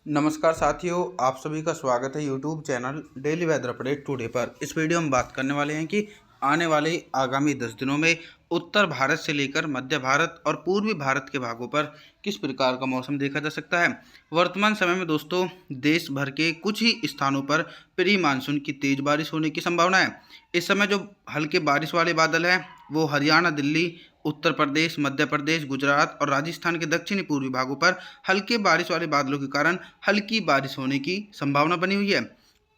नमस्कार साथियों, आप सभी का स्वागत है YouTube channel daily weather update today पर। इस वीडियो में बात करने वाले हैं कि आने वाले आगामी 10 दिनों में उत्तर भारत से लेकर मध्य भारत और पूर्वी भारत के भागों पर किस प्रकार का मौसम देखा जा सकता है। वर्तमान समय में दोस्तों देश भर के कुछ ही स्थानों पर प्री मानसून की तेज बारिश होने की संभावना है। इस समय जो हल्के बारिश वाले बादल हैं वो हरियाणा, दिल्ली, उत्तर प्रदेश, मध्य प्रदेश, गुजरात और राजस्थान के दक्षिणी पूर्वी भागों पर हल्के बारिश वाले बादलों के कारण हल्की बारिश होने की संभावना बनी हुई है।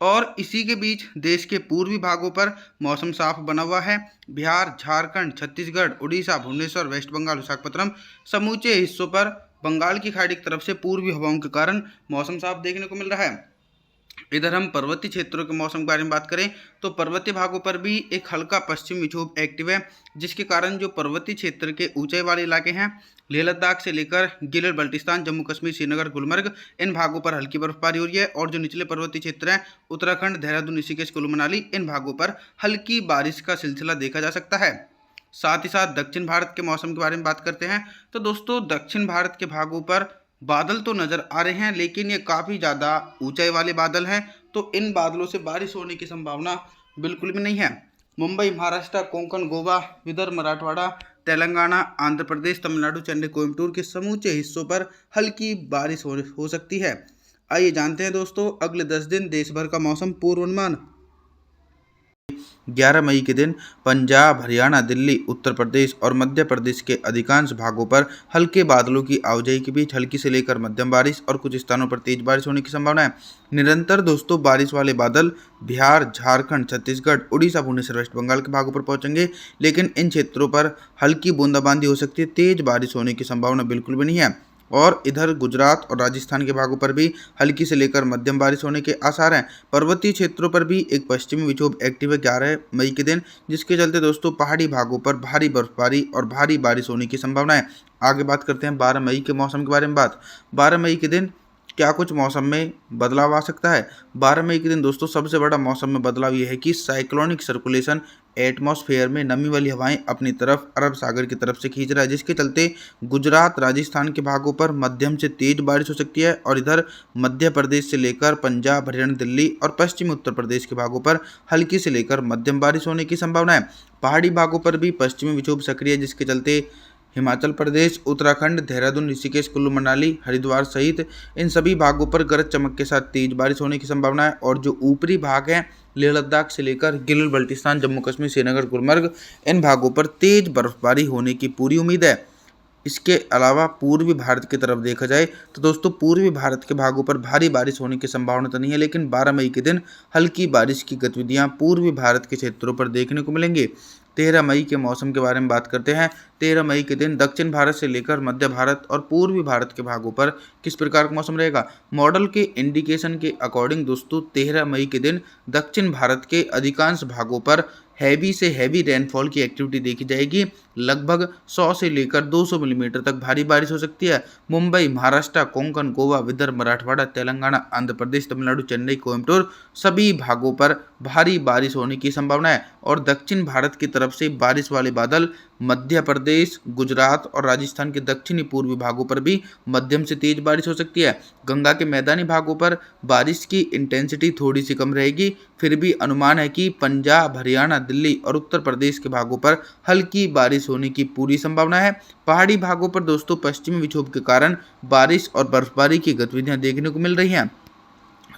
और इसी के बीच देश के पूर्वी भागों पर मौसम साफ बना हुआ है। बिहार, झारखंड, छत्तीसगढ़, उड़ीसा, भुवनेश्वर, वेस्ट बंगाल, विशाखापट्टनम समूचे हिस्सों पर बंगाल की खाड़ी की तरफ से पूर्वी हवाओं के कारण मौसम साफ देखने को मिल रहा है। इधर हम पर्वतीय क्षेत्रों के मौसम के बारे में बात करें तो पर्वतीय भागों पर भी एक हल्का पश्चिमी विक्षोभ एक्टिव है, जिसके कारण जो पर्वतीय क्षेत्र के ऊंचाई वाले इलाके हैं लेह लद्दाख से लेकर गिलगित बल्टिस्तान, जम्मू कश्मीर, श्रीनगर, गुलमर्ग, इन भागों पर हल्की बर्फबारी हो रही है। और जो निचले पर्वतीय क्षेत्र हैं उत्तराखंड, देहरादून, ऋषिकेश, कुल्लू मनाली, इन भागों पर हल्की बारिश का सिलसिला देखा जा सकता है। साथ ही साथ दक्षिण भारत के मौसम के बारे में बात करते हैं तो दोस्तों दक्षिण भारत के भागों पर बादल तो नज़र आ रहे हैं, लेकिन ये काफ़ी ज़्यादा ऊंचाई वाले बादल हैं, तो इन बादलों से बारिश होने की संभावना बिल्कुल भी नहीं है। मुंबई, महाराष्ट्र, कोंकण, गोवा, विदर्भ, मराठवाड़ा, तेलंगाना, आंध्र प्रदेश, तमिलनाडु, चेन्नई, कोयम्बटूर के समूचे हिस्सों पर हल्की बारिश हो सकती है। आइए जानते हैं दोस्तों अगले 10 दिन देश भर का मौसम पूर्वानुमान। 11 मई के दिन पंजाब, हरियाणा, दिल्ली, उत्तर प्रदेश और मध्य प्रदेश के अधिकांश भागों पर हल्के बादलों की आवाजाही के बीच हल्की से लेकर मध्यम बारिश और कुछ स्थानों पर तेज बारिश होने की संभावना है। निरंतर दोस्तों बारिश वाले बादल बिहार, झारखंड, छत्तीसगढ़, उड़ीसा, भुवनेश्वर, वेस्ट बंगाल के भागों पर पहुंचेंगे, लेकिन इन क्षेत्रों पर हल्की बूंदाबांदी हो सकती है। तेज बारिश होने की संभावना बिल्कुल भी नहीं है। और इधर गुजरात और राजस्थान के भागों पर भी हल्की से लेकर मध्यम बारिश होने के आसार हैं। पर्वतीय क्षेत्रों पर भी एक पश्चिमी विक्षोभ एक्टिव है 11 मई के दिन, जिसके चलते दोस्तों पहाड़ी भागों पर भारी बर्फबारी और भारी बारिश होने की संभावना है। आगे बात करते हैं 12 मई के मौसम के बारे में। 12 मई के दिन क्या कुछ मौसम में बदलाव आ सकता है। 12 मई के दिन दोस्तों सबसे बड़ा मौसम में बदलाव यह है कि साइक्लोनिक सर्कुलेशन एटमॉस्फेयर में नमी वाली हवाएं अपनी तरफ अरब सागर की तरफ से खींच रहा है, जिसके चलते गुजरात, राजस्थान के भागों पर मध्यम से तेज बारिश हो सकती है। और इधर मध्य प्रदेश से लेकर पंजाब, हरियाणा, दिल्ली और पश्चिमी उत्तर प्रदेश के भागों पर हल्की से लेकर मध्यम बारिश होने की संभावना है। पहाड़ी भागों पर भी पश्चिमी विक्षोभ सक्रिय है, जिसके चलते हिमाचल प्रदेश, उत्तराखंड, देहरादून, ऋषिकेश, कुल्लू मनाली, हरिद्वार सहित इन सभी भागों पर गरज चमक के साथ तेज बारिश होने की संभावना है। और जो ऊपरी भाग हैं लेह लद्दाख से लेकर गिलगित बल्टिस्तान, जम्मू कश्मीर, श्रीनगर, गुलमर्ग, इन भागों पर तेज बर्फबारी होने की पूरी उम्मीद है। इसके अलावा पूर्वी भारत की तरफ देखा जाए तो दोस्तों पूर्वी भारत के भागों पर भारी बारिश होने की संभावना तो नहीं है, लेकिन 12 मई के दिन हल्की बारिश की गतिविधियां पूर्वी भारत के क्षेत्रों पर देखने को मिलेंगी। 13 मई के मौसम के बारे में बात करते हैं। 13 मई के दिन दक्षिण भारत से लेकर मध्य भारत और पूर्वी भारत के भागों पर किस प्रकार का मौसम रहेगा। मॉडल के इंडिकेशन के अकॉर्डिंग दोस्तों 13 मई के दिन दक्षिण भारत के अधिकांश भागों पर हैवी से हैवी रेनफॉल की एक्टिविटी देखी जाएगी। लगभग 100 से लेकर 200 मिलीमीटर तक भारी बारिश हो सकती है। मुंबई, महाराष्ट्र, कोंकण, गोवा, विदर्भ, मराठवाड़ा, तेलंगाना, आंध्र प्रदेश, तमिलनाडु, चेन्नई, कोयम्बटूर सभी भागों पर भारी बारिश होने की संभावना है। और दक्षिण भारत की तरफ से बारिश वाले बादल मध्य प्रदेश, गुजरात और राजस्थान के दक्षिणी पूर्वी भागों पर भी मध्यम से तेज बारिश हो सकती है। गंगा के मैदानी भागों पर बारिश की इंटेंसिटी थोड़ी सी कम रहेगी, फिर भी अनुमान है कि पंजाब, हरियाणा, दिल्ली और उत्तर प्रदेश के भागों पर हल्की बारिश होने की पूरी संभावना है। पहाड़ी भागों पर दोस्तों पश्चिमी विक्षोभ के कारण बारिश और बर्फबारी की गतिविधियां देखने को मिल रही हैं।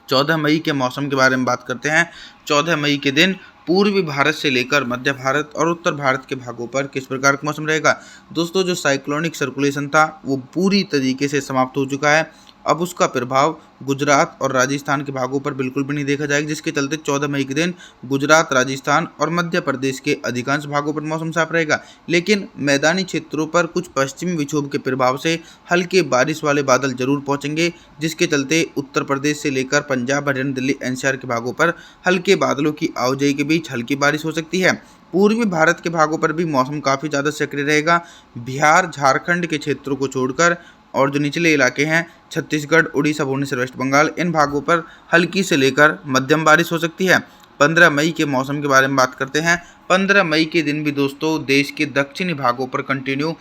14 मई के मौसम के बारे में बात करते हैं। 14 मई के दिन पूर्वी भारत से लेकर मध्य भारत और उत्तर भारत के भागों पर किस प्रकार का मौसम रहेगा। दोस्तों जो साइक्लोनिक सर्कुलेशन था वो पूरी तरीके से समाप्त हो चुका है। अब उसका प्रभाव गुजरात और राजस्थान के भागों पर बिल्कुल भी नहीं देखा जाएगा, जिसके चलते 14 मई के दिन गुजरात, राजस्थान और मध्य प्रदेश के अधिकांश भागों पर मौसम साफ रहेगा, लेकिन मैदानी क्षेत्रों पर कुछ पश्चिमी विक्षोभ के प्रभाव से हल्के बारिश वाले बादल जरूर पहुंचेंगे, जिसके चलते उत्तर प्रदेश से लेकर पंजाब, हरियाणा, दिल्ली, एनसीआर के भागों पर हल्के बादलों की आवाजाही के बीच हल्की बारिश हो सकती है। पूर्वी भारत के भागों पर भी मौसम काफ़ी ज़्यादा सक्रिय रहेगा। बिहार, झारखंड के क्षेत्रों को छोड़कर और जो निचले इलाके हैं छत्तीसगढ़, उड़ीसा, भुवनेश्वर, वेस्ट बंगाल, इन भागों पर हल्की से लेकर मध्यम बारिश हो सकती है। 15 मई के मौसम के बारे में बात करते हैं। 15 मई के दिन भी दोस्तों देश के दक्षिणी भागों पर कंटिन्यू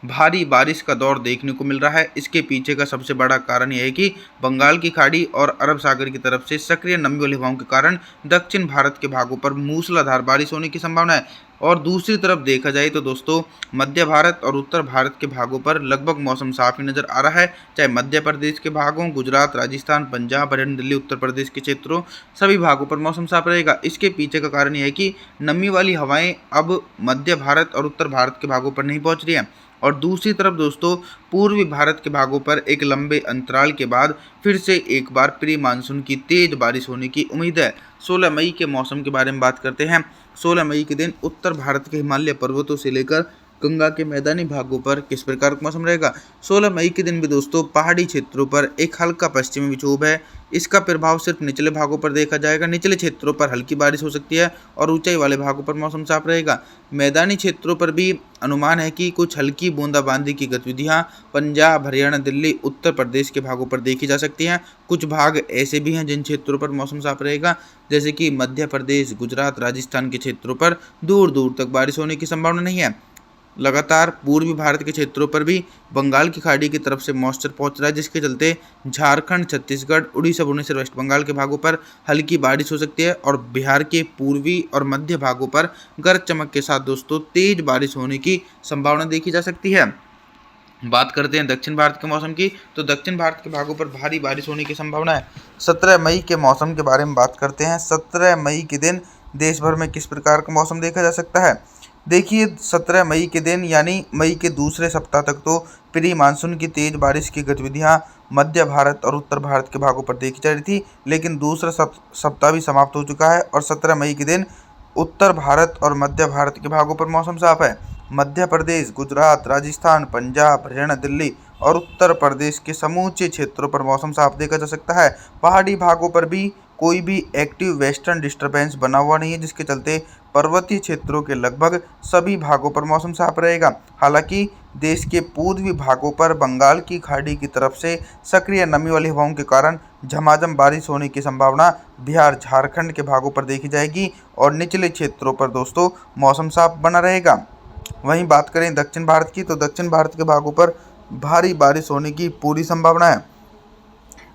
भारी बारिश का दौर देखने को मिल रहा है। इसके पीछे का सबसे बड़ा कारण यह है कि बंगाल की खाड़ी और अरब सागर की तरफ से सक्रिय नमी वाली हवाओं के कारण दक्षिण भारत के भागों पर मूसलाधार बारिश होने की संभावना है। और दूसरी तरफ देखा जाए तो दोस्तों मध्य भारत और उत्तर भारत के भागों पर लगभग मौसम साफ ही नजर आ रहा है। चाहे मध्य प्रदेश के भागों, गुजरात, राजस्थान, पंजाब, हरियाणा, दिल्ली, उत्तर प्रदेश के क्षेत्रों, सभी भागों पर मौसम साफ रहेगा। इसके पीछे का कारण यह है कि नमी वाली हवाएं अब मध्य भारत और उत्तर भारत के भागों पर नहीं पहुंच रही हैं। और दूसरी तरफ दोस्तों पूर्वी भारत के भागों पर एक लंबे अंतराल के बाद फिर से एक बार प्री मानसून की तेज बारिश होने की उम्मीद है। 16 मई के मौसम के बारे में बात करते हैं। 16 मई के दिन उत्तर भारत के हिमालय पर्वतों से लेकर गंगा के मैदानी भागों पर किस प्रकार का मौसम रहेगा। 16 मई के दिन भी दोस्तों पहाड़ी क्षेत्रों पर एक हल्का पश्चिमी विक्षोभ है। इसका प्रभाव सिर्फ निचले भागों पर देखा जाएगा। निचले क्षेत्रों पर हल्की बारिश हो सकती है और ऊंचाई वाले भागों पर मौसम साफ रहेगा। मैदानी क्षेत्रों पर भी अनुमान है कि कुछ हल्की बूंदाबांदी की गतिविधियां पंजाब, हरियाणा, दिल्ली, उत्तर प्रदेश के भागों पर देखी जा सकती हैं। कुछ भाग ऐसे भी हैं जिन क्षेत्रों पर मौसम साफ रहेगा, जैसे कि मध्य प्रदेश, गुजरात, राजस्थान के क्षेत्रों पर दूर दूर तक बारिश होने की संभावना नहीं है। लगातार पूर्वी भारत के क्षेत्रों पर भी बंगाल की खाड़ी की तरफ से मॉइस्चर पहुंच रहा है, जिसके चलते झारखंड, छत्तीसगढ़, उड़ीसा, भुवनेश्वर, वेस्ट बंगाल के भागों पर हल्की बारिश हो सकती है और बिहार के पूर्वी और मध्य भागों पर गरज चमक के साथ दोस्तों तेज बारिश होने की संभावना देखी जा सकती है। बात करते हैं दक्षिण भारत के मौसम की, तो दक्षिण भारत के भागों पर भारी बारिश होने की संभावना है। 17 मई के मौसम के बारे में बात करते हैं। 17 मई के दिन देश भर में किस प्रकार का मौसम देखा जा सकता है। देखिए 17 मई के दिन यानी मई के दूसरे सप्ताह तक तो प्री मानसून की तेज बारिश की गतिविधियां मध्य भारत और उत्तर भारत के भागों पर देखी जा रही थी, लेकिन दूसरा सप्ताह भी समाप्त हो चुका है और 17 मई के दिन उत्तर भारत और मध्य भारत के भागों पर मौसम साफ है। मध्य प्रदेश, गुजरात, राजस्थान, पंजाब, हरियाणा, दिल्ली और उत्तर प्रदेश के समूचे क्षेत्रों पर मौसम साफ देखा जा सकता है। पहाड़ी भागों पर भी कोई भी एक्टिव वेस्टर्न डिस्टरबेंस बना हुआ नहीं है, जिसके चलते पर्वतीय क्षेत्रों के लगभग सभी भागों पर मौसम साफ रहेगा। हालांकि देश के पूर्वी भागों पर बंगाल की खाड़ी की तरफ से सक्रिय नमी वाली हवाओं के कारण झमाझम बारिश होने की संभावना बिहार, झारखंड के भागों पर देखी जाएगी और निचले क्षेत्रों पर दोस्तों मौसम साफ बना रहेगा। वहीं बात करें दक्षिण भारत की, तो दक्षिण भारत के भागों पर भारी बारिश होने की पूरी संभावना है।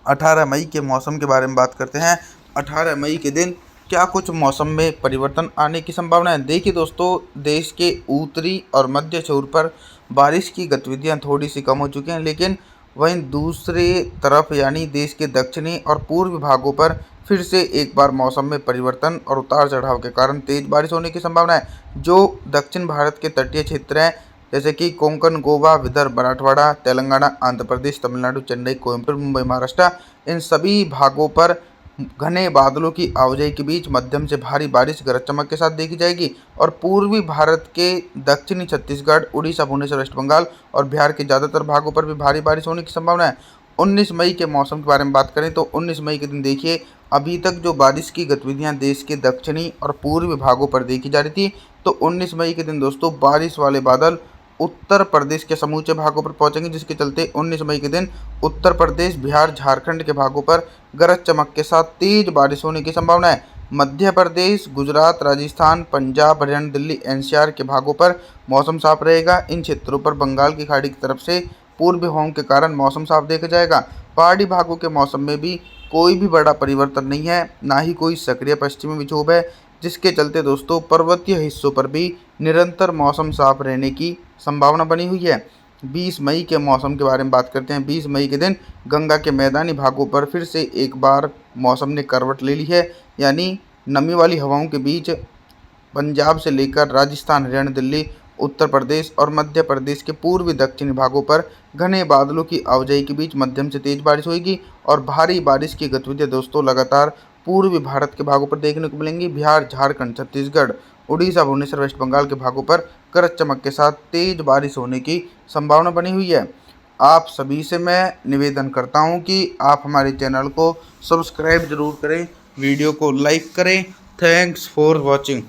18 मई के मौसम के बारे में बात करते हैं। 18 मई के दिन क्या कुछ मौसम में परिवर्तन आने की संभावना है। देखिए दोस्तों देश के उत्तरी और मध्य छोर पर बारिश की गतिविधियां थोड़ी सी कम हो चुकी हैं, लेकिन वहीं दूसरे तरफ यानी देश के दक्षिणी और पूर्वी भागों पर फिर से एक बार मौसम में परिवर्तन और उतार चढ़ाव के कारण तेज बारिश होने की संभावना है। जो दक्षिण भारत के तटीय क्षेत्र हैं जैसे कि कोंकण, गोवा, विदर्भ, मराठवाड़ा, तेलंगाना, आंध्र प्रदेश, तमिलनाडु, चेन्नई, कोयम्बटूर, मुंबई, महाराष्ट्र, इन सभी भागों पर घने बादलों की आवाजाही के बीच मध्यम से भारी बारिश गरज चमक के साथ देखी जाएगी। और पूर्वी भारत के दक्षिणी छत्तीसगढ़, उड़ीसा, भुवनेश्वर, वेस्ट बंगाल और बिहार के ज़्यादातर भागों पर भी भारी बारिश होने की संभावना है। 19 मई के मौसम के बारे में बात करें तो 19 मई के दिन देखिए अभी तक जो बारिश की गतिविधियां देश के दक्षिणी और पूर्वी भागों पर देखी जा रही थी, तो 19 मई के दिन दोस्तों बारिश वाले बादल उत्तर प्रदेश के समूचे भागों पर पहुंचेंगे, जिसके चलते 19 मई के दिन उत्तर प्रदेश, बिहार, झारखंड के भागों पर गरज चमक के साथ तेज बारिश होने की संभावना है। मध्य प्रदेश, गुजरात, राजस्थान, पंजाब, हरियाणा, दिल्ली, एनसीआर के भागों पर मौसम साफ रहेगा। इन क्षेत्रों पर बंगाल की खाड़ी की तरफ से पूर्वी हवाओं के कारण मौसम साफ देखा जाएगा। पहाड़ी भागों के मौसम में भी कोई भी बड़ा परिवर्तन नहीं है, ना ही कोई सक्रिय पश्चिमी विक्षोभ है, जिसके चलते दोस्तों पर्वतीय हिस्सों पर भी निरंतर मौसम साफ रहने की संभावना बनी हुई है। 20 मई के मौसम के बारे में बात करते हैं। 20 मई के दिन गंगा के मैदानी भागों पर फिर से एक बार मौसम ने करवट ले ली है, यानी नमी वाली हवाओं के बीच पंजाब से लेकर राजस्थान, हरियाणा, दिल्ली, उत्तर प्रदेश और मध्य प्रदेश के पूर्वी दक्षिणी भागों पर घने बादलों की आवाजाही के बीच मध्यम से तेज बारिश होगी और भारी बारिश की गतिविधियां दोस्तों लगातार पूर्वी भारत के भागों पर देखने को मिलेंगी। बिहार, झारखंड, छत्तीसगढ़, उड़ीसा, भुवनेश्वर, वेस्ट बंगाल के भागों पर गरज चमक के साथ तेज बारिश होने की संभावना बनी हुई है। आप सभी से मैं निवेदन करता हूं कि आप हमारे चैनल को सब्सक्राइब जरूर करें, वीडियो को लाइक करें। Thanks for watching.